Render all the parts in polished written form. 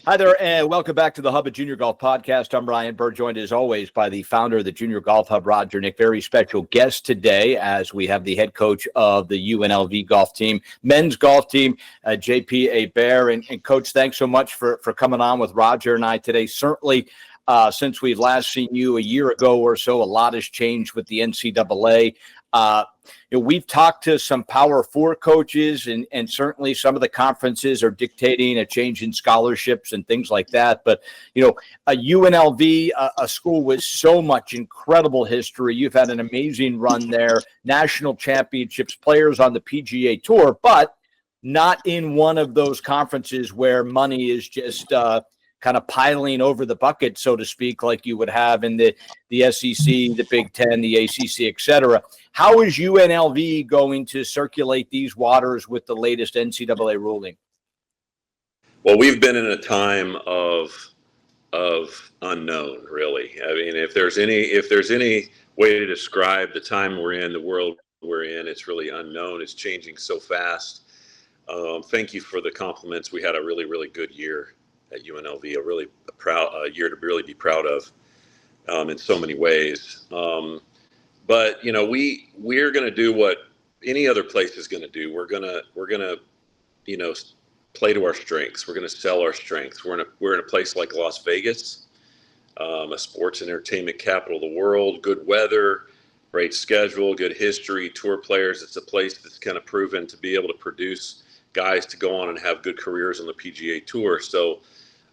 Hi there, and welcome back to the Hub of Junior Golf Podcast. I'm Ryan Burr, joined as always by the founder of the Junior Golf Hub, Roger Nick. Very special guest today as we have the head coach of the UNLV golf team, men's golf team, JP Hebert. And Coach, thanks so much for coming on with Roger and I today. Certainly, since we've last seen you a year ago or so, a lot has changed with the NCAA. We've talked to some Power Four coaches, and certainly some of the conferences are dictating a change in scholarships and things like that. But, a UNLV, a school with so much incredible history, you've had an amazing run there, national championships, players on the PGA Tour, but not in one of those conferences where money is just kind of piling over the bucket, so to speak, like you would have in the SEC, the Big Ten, the ACC, et cetera. How is UNLV going to circulate these waters with the latest NCAA ruling? Well, we've been in a time of unknown, really. I mean, if there's any way to describe the time we're in, the world we're in, it's really unknown. It's changing so fast. Thank you for the compliments. We had a really, really good year at UNLV, a year to really be proud of in so many ways. But we're going to do what any other place is going to do. We're gonna play to our strengths. We're going to sell our strengths. We're in a place like Las Vegas, a sports and entertainment capital of the world. Good weather, great schedule, good history, tour players. It's a place that's kind of proven to be able to produce guys to go on and have good careers on the PGA Tour. So,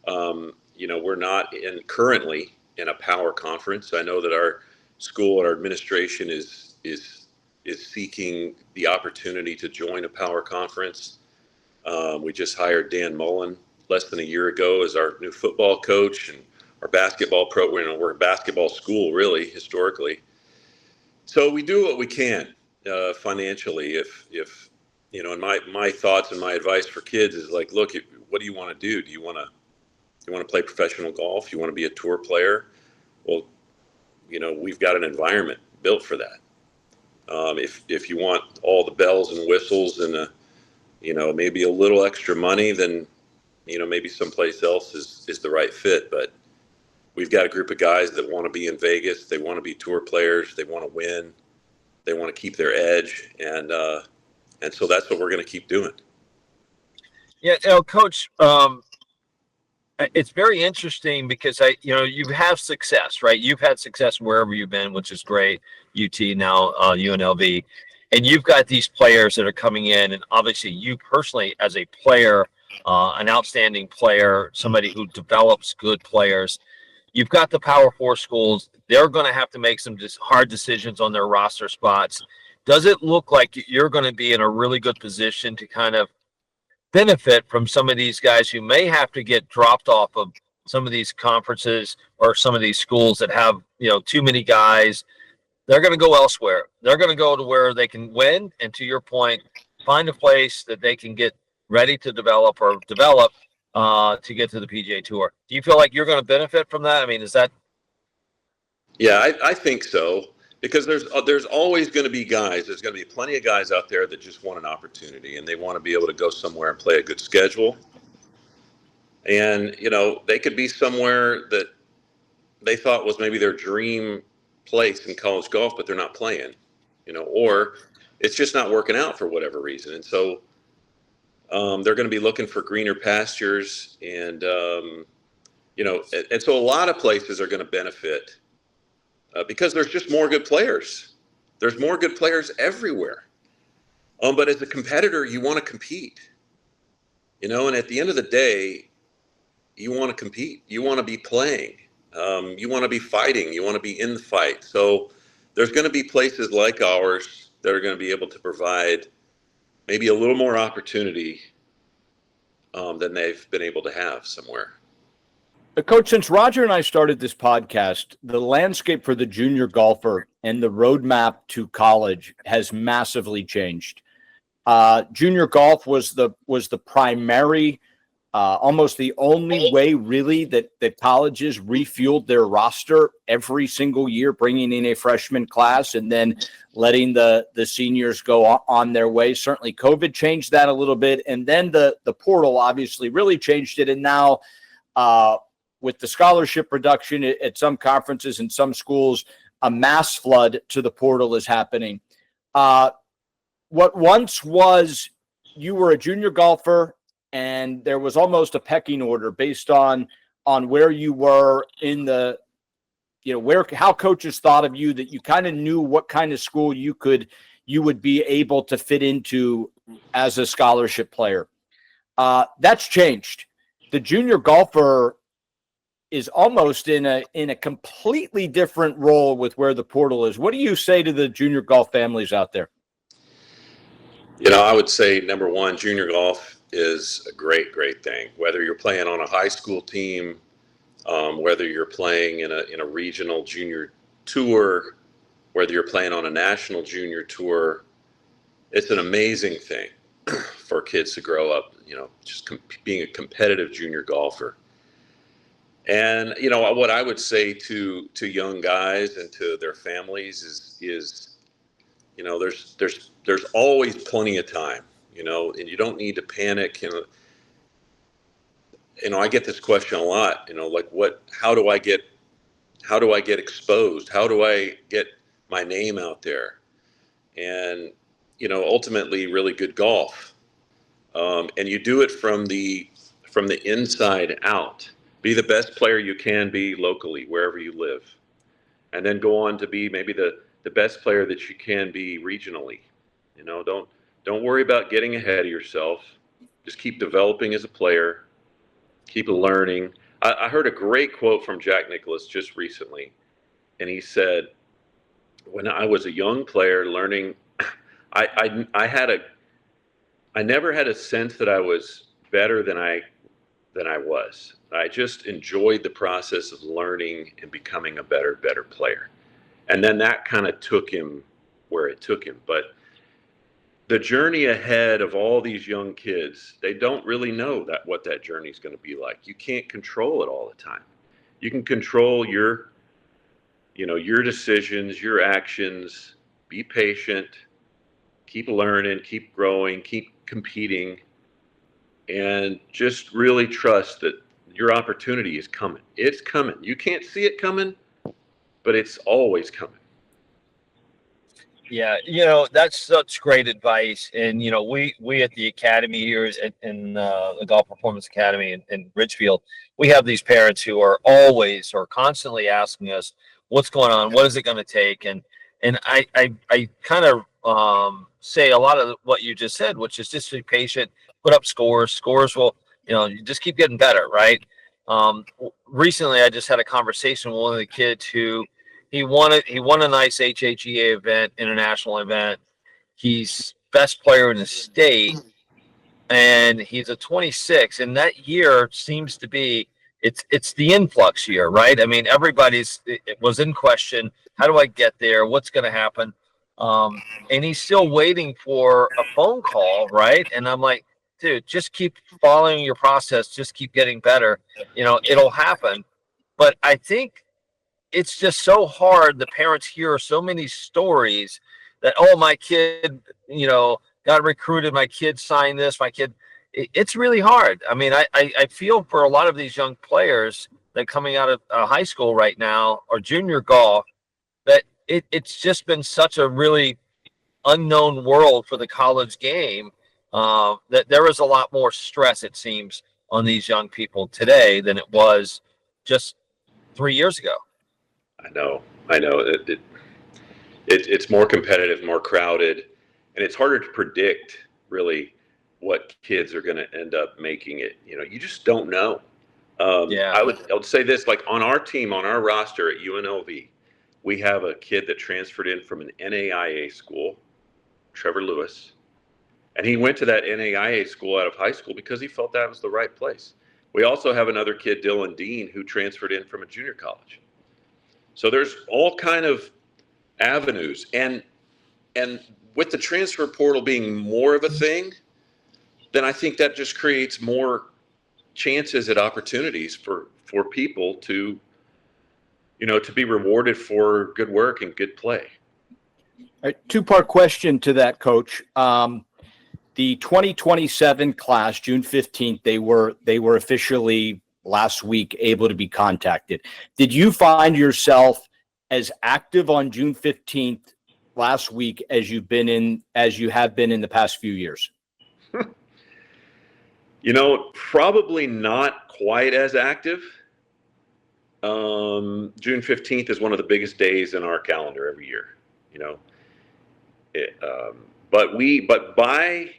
we're not currently in a power conference. I know that our school and our administration is seeking the opportunity to join a power conference. We just hired Dan Mullen less than a year ago as our new football coach, and our basketball program. We're a basketball school, really, historically. So we do what we can financially. If and my thoughts and my advice for kids is like, look, what do you want to do? Do you want to play professional golf? You want to be a tour player? Well, we've got an environment built for that. If you want all the bells and whistles and maybe a little extra money, then maybe someplace else is the right fit. But we've got a group of guys that want to be in Vegas. They want to be tour players. They want to win. They want to keep their edge, and so that's what we're going to keep doing. Yeah, Coach, it's very interesting because you have success, right? You've had success wherever you've been, which is great. UT now, UNLV, and you've got these players that are coming in, and obviously you personally, as a player, an outstanding player, somebody who develops good players. You've got the Power Four schools. They're going to have to make some hard decisions on their roster spots. Does it look like you're going to be in a really good position to kind of benefit from some of these guys who may have to get dropped off of some of these conferences or some of these schools that have, too many guys? They're going to go elsewhere. They're going to go to where they can win. And to your point, find a place that they can get ready to develop to get to the PGA Tour. Do you feel like you're going to benefit from that? I mean, is that? Yeah, I think so. Because there's always going to be guys. There's going to be plenty of guys out there that just want an opportunity, and they want to be able to go somewhere and play a good schedule. And they could be somewhere that they thought was maybe their dream place in college golf, but they're not playing. Or it's just not working out for whatever reason. And so they're going to be looking for greener pastures, and and so a lot of places are going to benefit. Because there's just more good players. There's more good players everywhere. But as a competitor, you want to compete. And at the end of the day, you want to compete. You want to be playing. You want to be fighting. You want to be in the fight. So there's going to be places like ours that are going to be able to provide maybe a little more opportunity than they've been able to have somewhere. Coach, since Roger and I started this podcast, the landscape for the junior golfer and the roadmap to college has massively changed. Junior golf was the primary, almost the only way really that colleges refueled their roster every single year, bringing in a freshman class and then letting the seniors go on their way. Certainly COVID changed that a little bit. And then the portal obviously really changed it. And now with the scholarship reduction at some conferences and some schools, a mass flood to the portal is happening. What once was you were a junior golfer and there was almost a pecking order based on where you were in the, how coaches thought of you, that you kind of knew what kind of school you would be able to fit into as a scholarship player. That's changed. The junior golfer is almost in a completely different role with where the portal is. What do you say to the junior golf families out there? I would say, number one, junior golf is a great, great thing. Whether you're playing on a high school team, whether you're playing in a regional junior tour, whether you're playing on a national junior tour, it's an amazing thing for kids to grow up, just being a competitive junior golfer. And, what I would say to young guys and to their families is there's always plenty of time, and you don't need to panic. I get this question a lot, how do I get exposed? How do I get my name out there? And, ultimately really good golf. And you do it from the inside out. Be the best player you can be locally, wherever you live. And then go on to be maybe the best player that you can be regionally. Don't worry about getting ahead of yourself. Just keep developing as a player. Keep learning. I heard a great quote from Jack Nicklaus just recently, and he said, "When I was a young player learning, I never had a sense that I was better than I was. I just enjoyed the process of learning and becoming a better player." And then that kind of took him where it took him. But the journey ahead of all these young kids, they don't really know what that journey is going to be like. You can't control it all the time. You can control your decisions, your actions. Be patient, keep learning, keep growing, keep competing, and just really trust that your opportunity is coming. It's coming. You can't see it coming, but it's always coming. Yeah, that's such great advice. And we at the academy here in the Golf Performance Academy in Ridgefield, we have these parents who are always or constantly asking us, what's going on, what is it going to take? And I kind of say a lot of what you just said, which is just be patient, put up scores will, you just keep getting better, right? Recently I just had a conversation with one of the kids who he won a nice HHEA event, international event. He's best player in the state, and he's a 26. And that year seems to be it's the influx year, right? I mean, it was in question. How do I get there? What's going to happen? And he's still waiting for a phone call, right? And I'm like, dude, just keep following your process. Just keep getting better. It'll happen. But I think it's just so hard. The parents hear so many stories that, oh, my kid, got recruited. My kid signed this. My kid. It's really hard. I mean, I feel for a lot of these young players that coming out of high school right now or junior golf, that it's just been such a really unknown world for the college game, that there is a lot more stress, it seems, on these young people today than it was just 3 years ago. I know. It's more competitive, more crowded, and it's harder to predict really what kids are going to end up making it. You just don't know. Yeah. I would say this, like on our team, on our roster at UNLV, we have a kid that transferred in from an NAIA school, Trevor Lewis, and he went to that NAIA school out of high school because he felt that was the right place. We also have another kid, Dylan Dean, who transferred in from a junior college. So there's all kind of avenues, and with the transfer portal being more of a thing, then I think that just creates more chances and opportunities for people to be rewarded for good work and good play. All right, two-part question to that, Coach. The 2027 class, June 15th, they were officially last week able to be contacted. Did you find yourself as active on June 15th last week as you have been in the past few years? Probably not quite as active. June 15th is one of the biggest days in our calendar every year, but by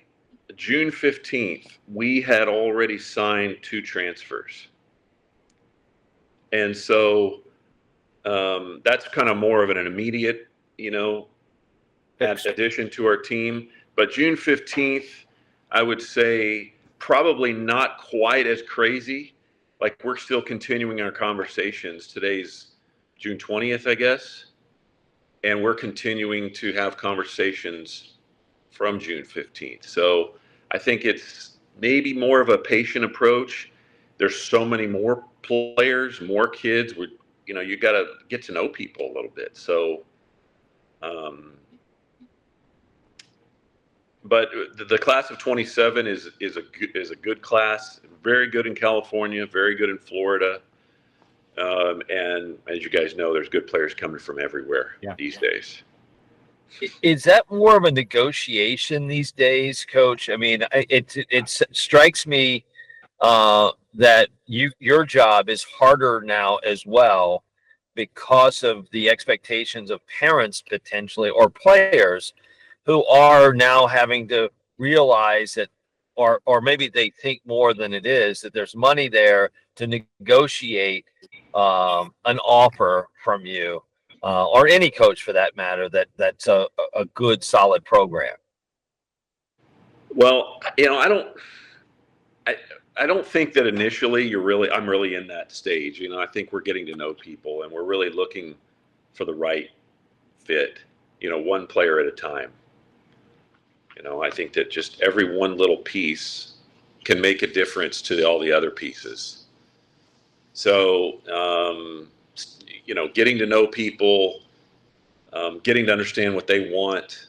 June 15th, we had already signed 2 transfers. And so that's kind of more of an immediate, addition to our team. But June 15th, I would say probably not quite as crazy. Like, we're still continuing our conversations. Today's June 20th, I guess. And we're continuing to have conversations from June 15th. So I think it's maybe more of a patient approach. There's so many more players, more kids. You got to get to know people a little bit. So, but the class of 27 is a good class. Very good in California. Very good in Florida. And as you guys know, there's good players coming from everywhere these days. Is that more of a negotiation these days, Coach? I mean, it strikes me that your job is harder now as well because of the expectations of parents potentially, or players who are now having to realize that, or maybe they think more than it is, that there's money there to negotiate an offer from you, or any coach for that matter, that's a good, solid program. Well, I don't think that initially I'm really in that stage. I think we're getting to know people, and we're really looking for the right fit, one player at a time. I think that just every one little piece can make a difference to all the other pieces. So, getting to know people, getting to understand what they want,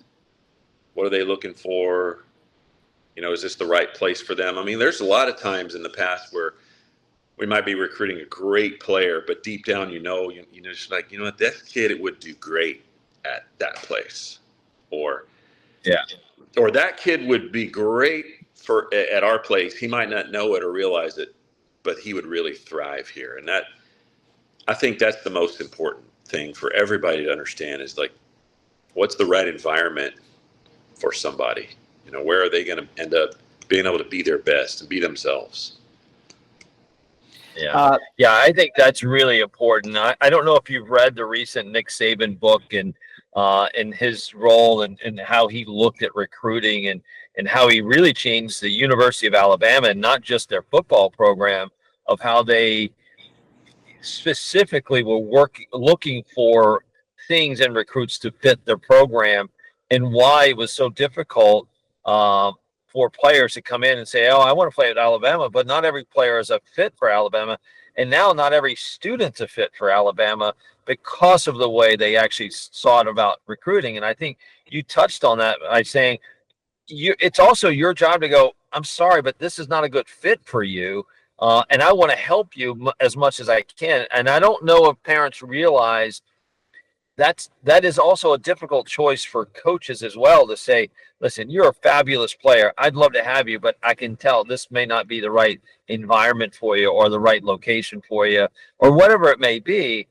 what are they looking for, is this the right place for them? I mean, there's a lot of times in the past where we might be recruiting a great player, but deep down, just like, what, that kid, it would do great at that place, or that kid would be great at our place. He might not know it or realize it, but he would really thrive here. And I think that's the most important thing for everybody to understand, is like, what's the right environment for somebody? Where are they going to end up being able to be their best and be themselves? Yeah. I think that's really important. I don't know if you've read the recent Nick Saban book, and his role and how he looked at recruiting, and how he really changed the University of Alabama, and not just their football program, of how they specifically were looking for things and recruits to fit their program, and why it was so difficult for players to come in and say, "Oh, I want to play at Alabama," but not every player is a fit for Alabama, and now not every student's a fit for Alabama because of the way they actually thought about recruiting. And I think you touched on that by saying it's also your job to go, "I'm sorry, but this is not a good fit for you, and I want to help you as much as I can." And I don't know if parents realize that is also a difficult choice for coaches as well, to say, "Listen, you're a fabulous player. I'd love to have you, but I can tell this may not be the right environment for you, or the right location for you, or whatever it may be."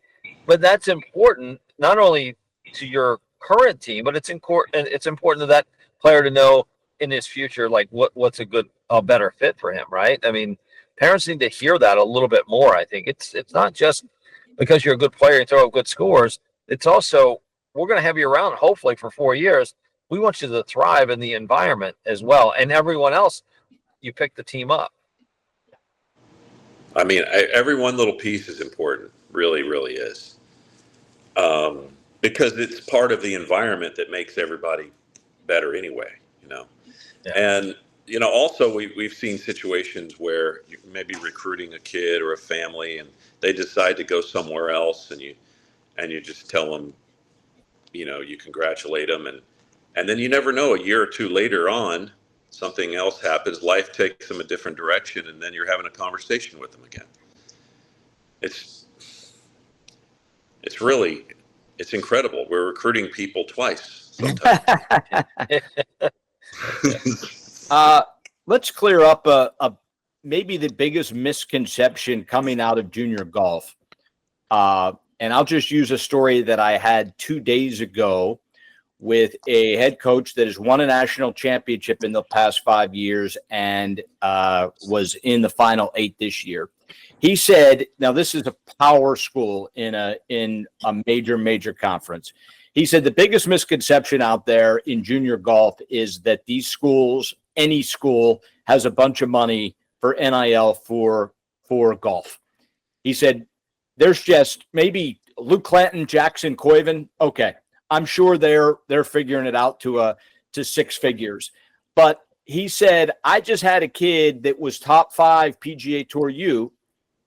But that's important, not only to your current team, but it's important to that player to know in his future, like what's a better fit for him, right? I mean, parents need to hear that a little bit more. I think it's not just because you're a good player and throw up good scores. It's also, we're going to have you around hopefully for 4 years. We want you to thrive in the environment as well. And everyone else, you pick the team up. I mean, every one little piece is important. Really, really is. Because it's part of the environment that makes everybody better anyway, Yeah. And, also we've seen situations where you may be recruiting a kid or a family, and they decide to go somewhere else, and you just tell them, you congratulate them, and then you never know, a year or two later on, something else happens, life takes them a different direction, and then you're having a conversation with them again. it's really, it's incredible. We're recruiting people twice sometimes. Let's clear up maybe the biggest misconception coming out of junior golf. And I'll just use a story that I had 2 days ago with a head coach that has won a national championship in the past 5 years and was in the final 8 this year. He said, now this is a power school in a major conference. He said the biggest misconception out there in junior golf is that these schools, any school, has a bunch of money for NIL for golf. He said there's just maybe Luke Clanton, Jackson Coiven. Okay, I'm sure they're figuring it out to 6 figures. But he said, I just had a kid that was top 5 PGA Tour U,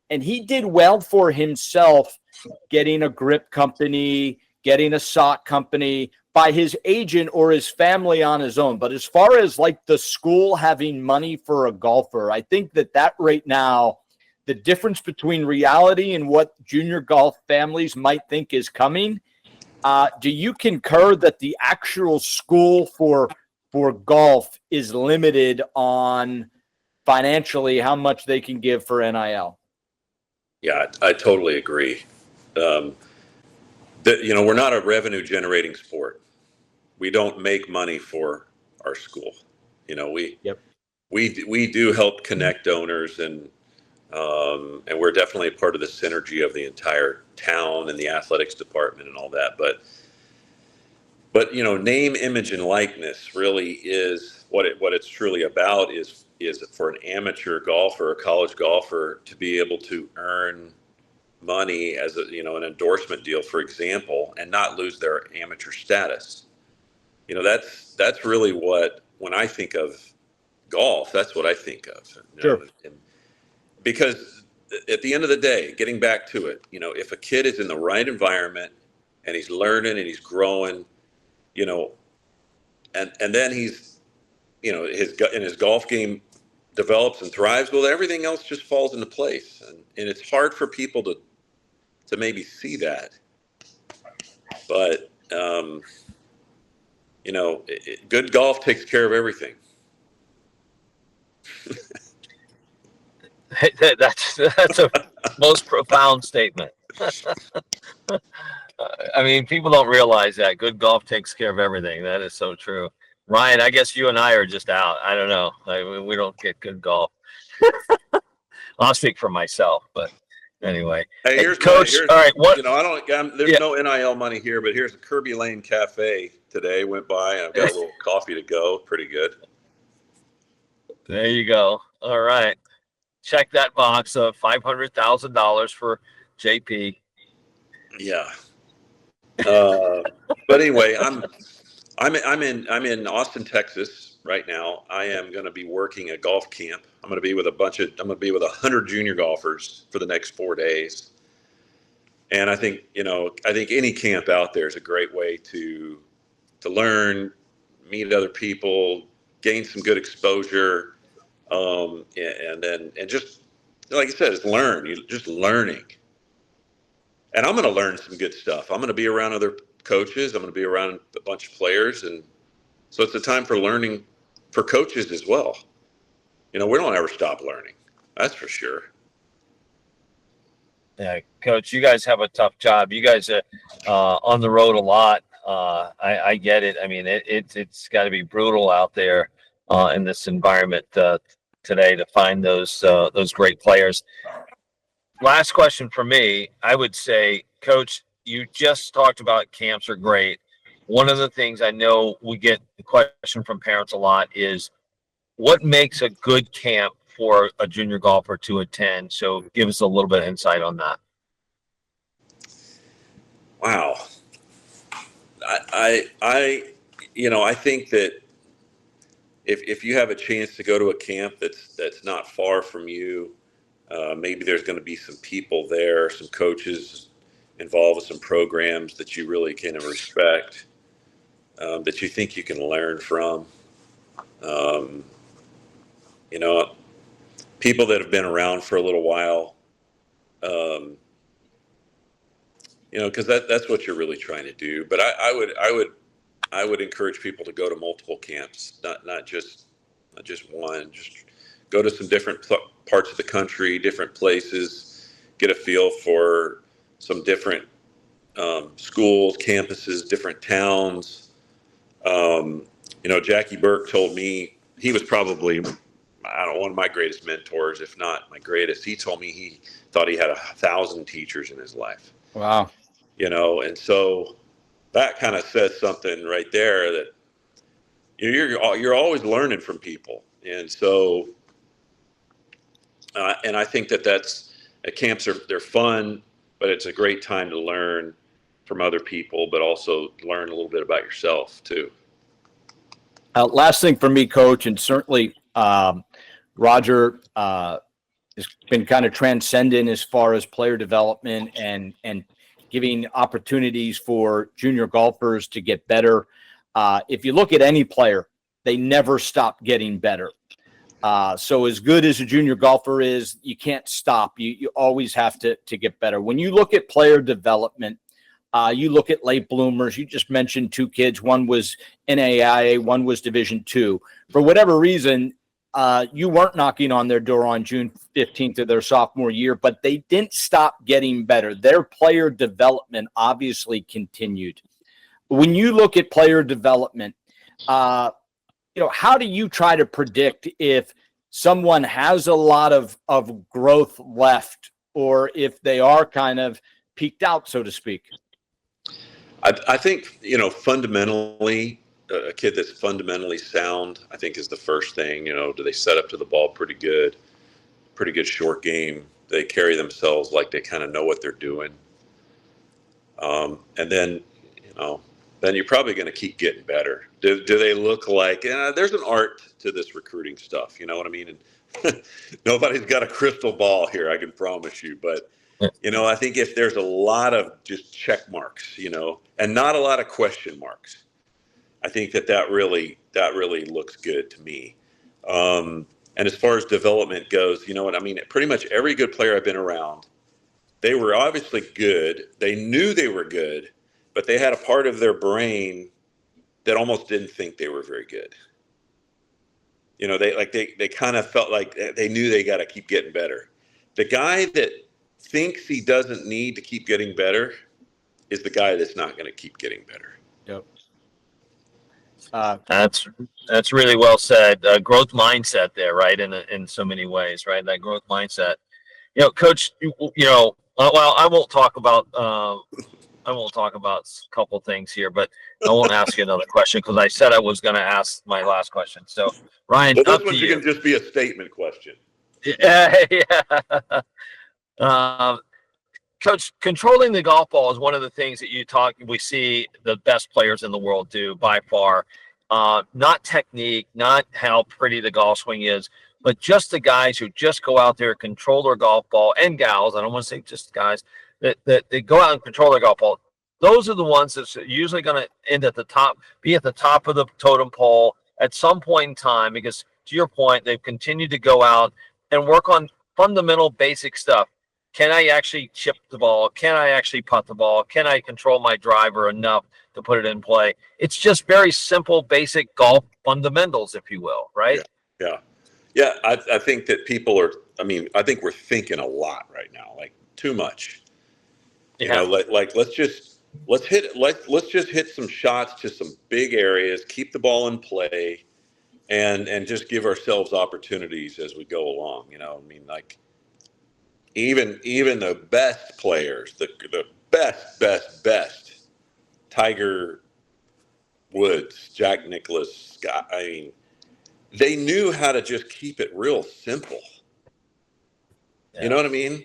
and he did well for himself getting a grip company, getting a sock company by his agent or his family on his own. But as far as like the school having money for a golfer, I think that right now, the difference between reality and what junior golf families might think is coming. Do you concur that the actual school for golf is limited on financially how much they can give for NIL? Yeah, I totally agree. We're not a revenue generating sport. We don't make money for our school. We do help connect donors, and we're definitely a part of the synergy of the entire town and the athletics department and all that. But name, image, and likeness really is what it's truly about. Is for an amateur golfer, a college golfer, to be able to earn money as an endorsement deal, for example, and not lose their amateur status. That's really when I think of golf, that's what I think of. Sure. Because at the end of the day, getting back to it, if a kid is in the right environment and he's learning and he's growing, and then he's, his golf game develops and thrives, well, everything else just falls into place. And it's hard for people to maybe see that. But, good golf takes care of everything. That's a most profound statement. I mean, people don't realize that good golf takes care of everything. That is so true. Ryan, I guess you and I are just out. I don't know. We don't get good golf. I'll speak for myself, but anyway. Hey, here's Coach. All right, what? There's no NIL money here, but here's a Kirby Lane Cafe today. Went by, and I've got a little coffee to go. Pretty good. There you go. All right. Check that box of $500,000 for JP. Yeah. But anyway, I'm in Austin, Texas right now. I am going to be working a golf camp. I'm going to be with 100 junior golfers for the next 4 days. And I think any camp out there is a great way to learn, meet other people, gain some good exposure. And just like I said, it's just learning. And I'm going to learn some good stuff. I'm going to be around other coaches. I'm going to be around a bunch of players. And so it's a time for learning for coaches as well. We don't ever stop learning. That's for sure. Yeah, Coach, you guys have a tough job. You guys are on the road a lot. I get it. I mean, it's got to be brutal out there in this environment today to find those great players. Last question for me, I would say, Coach, you just talked about camps are great. One of the things I know we get the question from parents a lot is what makes a good camp for a junior golfer to attend? So give us a little bit of insight on that. Wow. I think that if you have a chance to go to a camp that's not far from you, maybe there's going to be some people there, some coaches involved with some programs that you really can respect, that you think you can learn from. People that have been around for a little while, because that's what you're really trying to do. But I would encourage people to go to multiple camps, not just one. Just go to some different parts of the country, different places, get a feel for some different schools, campuses, different towns. Jackie Burke told me he was probably, I don't know, one of my greatest mentors, if not my greatest. He told me he thought he had 1,000 teachers in his life. Wow. And so that kind of says something right there that you're always learning from people. And so, and I think that's camps they're fun, but it's a great time to learn from other people, but also learn a little bit about yourself too. Last thing for me, Coach, and certainly Roger has been kind of transcendent as far as player development and giving opportunities for junior golfers to get better. If you look at any player, they never stop getting better. So as good as a junior golfer is, you can't stop. You always have to get better. When you look at player development, you look at late bloomers. You just mentioned two kids. One was NAIA, one was Division II. For whatever reason, you weren't knocking on their door on June 15th of their sophomore year, but they didn't stop getting better. Their player development obviously continued. When you look at player development, how do you try to predict if someone has a lot of growth left or if they are kind of peaked out, so to speak? I think, fundamentally, a kid that's fundamentally sound, I think, is the first thing. Do they set up to the ball pretty good short game? They carry themselves like they kind of know what they're doing. And then, then you're probably going to keep getting better. Do they look like, there's an art to this recruiting stuff, you know what I mean? And nobody's got a crystal ball here, I can promise you. But, I think if there's a lot of just check marks, and not a lot of question marks, I think that really looks good to me. And as far as development goes, pretty much every good player I've been around, they were obviously good. They knew they were good, but they had a part of their brain that almost didn't think they were very good. They kind of felt like they knew they got to keep getting better. The guy that thinks he doesn't need to keep getting better is the guy that's not going to keep getting better. Yep. That's really well said. Growth mindset there, right? In so many ways, right? That growth mindset. Coach. Well, I won't talk about a couple things here, but I won't ask you another question because I said I was going to ask my last question. So, Ryan, well, up to you. Can just be a statement question. Yeah. Coach, controlling the golf ball is one of the things that we see the best players in the world do by far. Not technique, not how pretty the golf swing is, but just the guys who just go out there, control their golf ball, and gals. I don't want to say just guys that they go out and control their golf ball. Those are the ones that's usually going to be at the top of the totem pole at some point in time, because to your point, they've continued to go out and work on fundamental basic stuff. Can I actually chip the ball? Can I actually putt the ball? Can I control my driver enough to put it in play? It's just very simple, basic golf fundamentals, if you will, right? Yeah. I think that people are, I think we're thinking a lot right now, like too much. Let's just hit some shots to some big areas, keep the ball in play, and just give ourselves opportunities as we go along. Even the best players, the best, Tiger Woods, Jack Nicklaus, Scott, they knew how to just keep it real simple. Yeah. You know what I mean?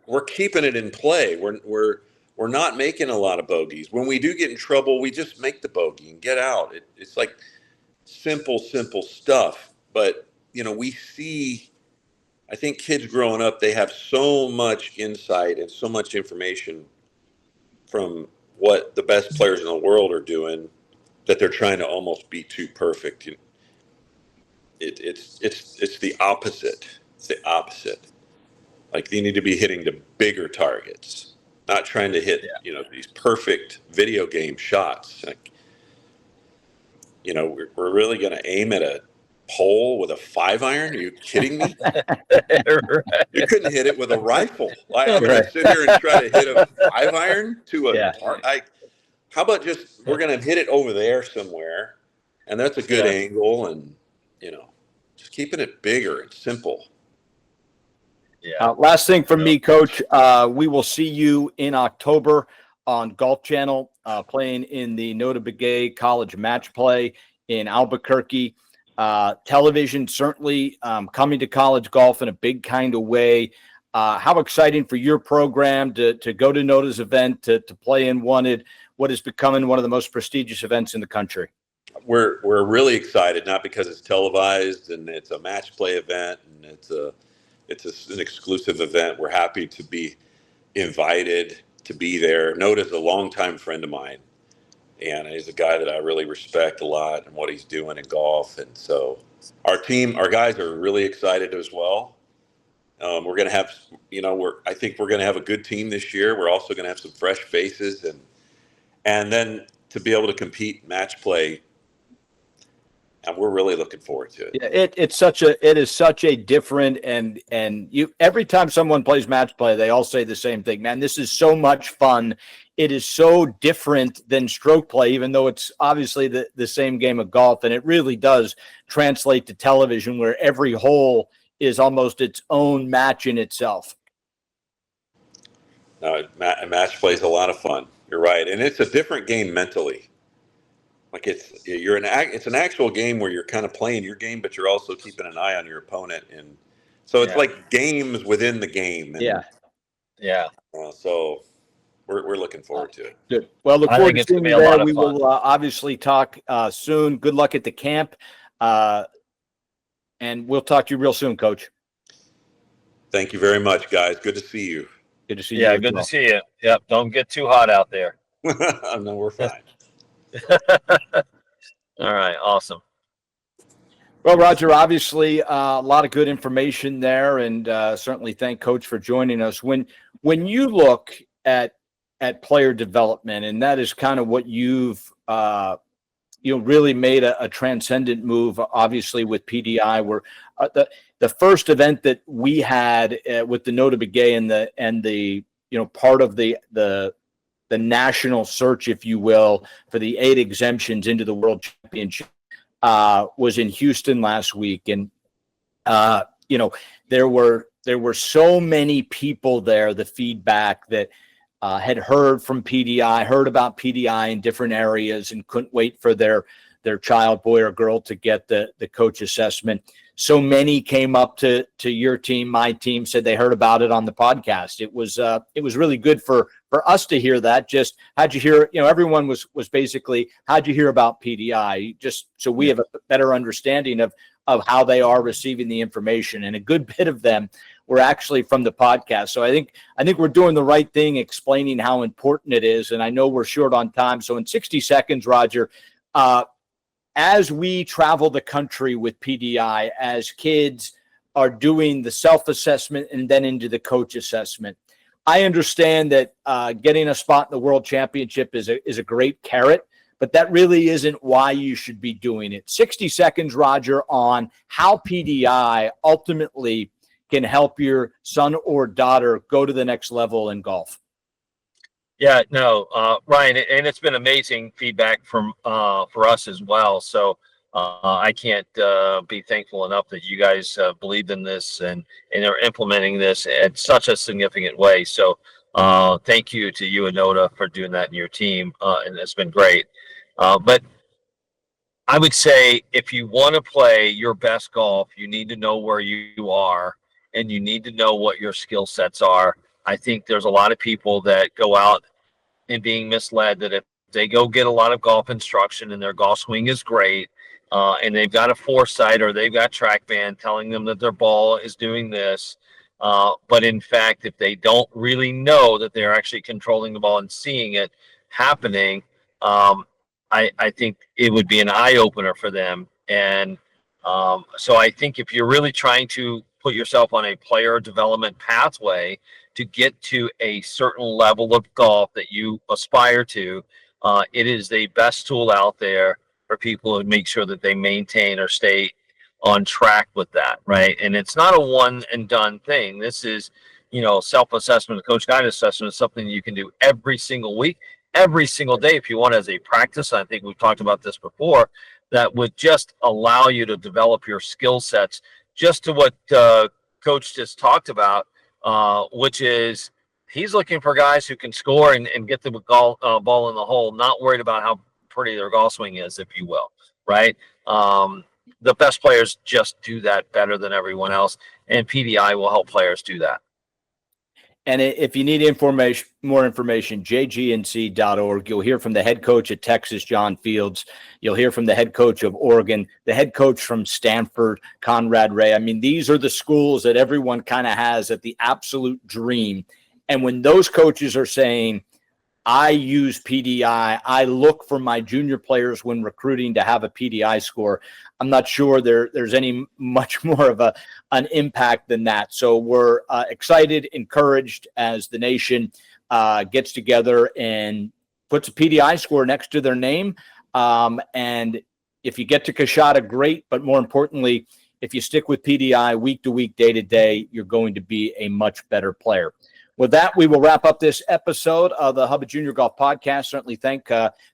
We're keeping it in play. We're not making a lot of bogeys. When we do get in trouble, we just make the bogey and get out. It's like simple stuff. But, we see, I think kids growing up, they have so much insight and so much information from what the best players in the world are doing that they're trying to almost be too perfect. It's the opposite. It's the opposite. Like, you need to be hitting the bigger targets, not trying to hit, these perfect video game shots. Like, we're really going to aim at a pole with a 5-iron? Are you kidding me? Right. You couldn't hit it with a rifle. I'm going to sit here and try to hit a 5-iron to a part. How about we're going to hit it over there somewhere, and that's a good angle, and just keeping it bigger and simple. Yeah. Last thing from me, Coach. We will see you in October on Golf Channel, playing in the Nota Begay College Match Play in Albuquerque. Television certainly coming to college golf in a big kind of way. How exciting for your program to go to Nota's event, to play in what is becoming one of the most prestigious events in the country. We're really excited, not because it's televised and it's a match play event and it's an exclusive event. We're happy to be invited to be there. Nota's a longtime friend of mine, and he's a guy that I really respect a lot and what he's doing in golf. And so our guys are really excited as well. We're going to have, I think we're going to have a good team this year. We're also going to have some fresh faces, and then to be able to compete match play. And we're really looking forward to it. Yeah, it is such a different, and every time someone plays match play, they all say the same thing. Man, this is so much fun. It is so different than stroke play, even though it's obviously the same game of golf, and it really does translate to television, where every hole is almost its own match in itself. No, match play is a lot of fun. You're right, and it's a different game mentally. Like it's an actual game where you're kind of playing your game, but you're also keeping an eye on your opponent, and so it's like games within the game. And, so we're looking forward to it. Good. Well, look forward to seeing you there. We will obviously talk soon. Good luck at the camp, and we'll talk to you real soon, Coach. Thank you very much, guys. Good to see you. Good to see you. Yeah, good to see you. Yep. Don't get too hot out there. No, we're fine. All right. Awesome. Well, Roger, obviously a lot of good information there, and certainly thank Coach for joining us. When you look at player development, and that is kind of what you've really made a transcendent move, obviously with PDI, where the first event that we had with the Nota Begay and the part of the national search, if you will, for the 8 exemptions into the World Championship was in Houston last week. And, there were so many people there, the feedback that had heard from PDI, heard about PDI in different areas, and couldn't wait for their child, boy or girl, to get the coach assessment. So many came up to your team, my team, said they heard about it on the podcast. It was really good for us to hear that. Just how'd you hear? Everyone was basically, how'd you hear about PDI? Just so we have a better understanding of how they are receiving the information. And a good bit of them were actually from the podcast. So I think we're doing the right thing, explaining how important it is. And I know we're short on time. So in 60 seconds, Roger, as we travel the country with PDI, as kids are doing the self-assessment and then into the coach assessment, I understand that getting a spot in the World Championship is a great carrot, but that really isn't why you should be doing it. 60 seconds, Roger, on how PDI ultimately can help your son or daughter go to the next level in golf. Yeah, no, Ryan, and it's been amazing feedback from for us as well. So I can't be thankful enough that you guys believed in this and are implementing this in such a significant way. So thank you to you and Nota for doing that in your team, and it's been great. But I would say if you want to play your best golf, you need to know where you are, and you need to know what your skill sets are. I think there's a lot of people that go out and being misled that if they go get a lot of golf instruction and their golf swing is great, and they've got a foresight or they've got TrackMan telling them that their ball is doing this, but in fact, if they don't really know that they're actually controlling the ball and seeing it happening, I think it would be an eye opener for them. And so I think if you're really trying to put yourself on a player development pathway to get to a certain level of golf that you aspire to, it is the best tool out there for people to make sure that they maintain or stay on track with that, right? And it's not a one and done thing. This is, self-assessment, coach guided assessment is something you can do every single week, every single day if you want as a practice. I think we've talked about this before, that would just allow you to develop your skill sets just to what coach just talked about, which is he's looking for guys who can score and get the ball in the hole, not worried about how pretty their golf swing is, if you will, right? The best players just do that better than everyone else, and PDI will help players do that. And if you need more information, jgnc.org. You'll hear from the head coach at Texas, John Fields. You'll hear from the head coach of Oregon, the head coach from Stanford, Conrad Ray. I mean, these are the schools that everyone kind of has at the absolute dream. And when those coaches are saying, I use PDI, I look for my junior players when recruiting to have a PDI score, I'm not sure there's any much more of an impact than that. So we're excited, encouraged as the nation gets together and puts a PDI score next to their name. And if you get to Coshada, great. But more importantly, if you stick with PDI week to week, day to day, you're going to be a much better player. With that, we will wrap up this episode of the Hub Junior Golf Podcast. Certainly thank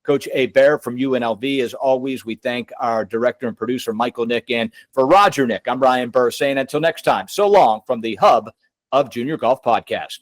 Coach Hebert from UNLV. As always, we thank our director and producer, Michael Nick. And for Roger Nick, I'm Ryan Burr saying until next time, so long from the Hub of Junior Golf Podcast.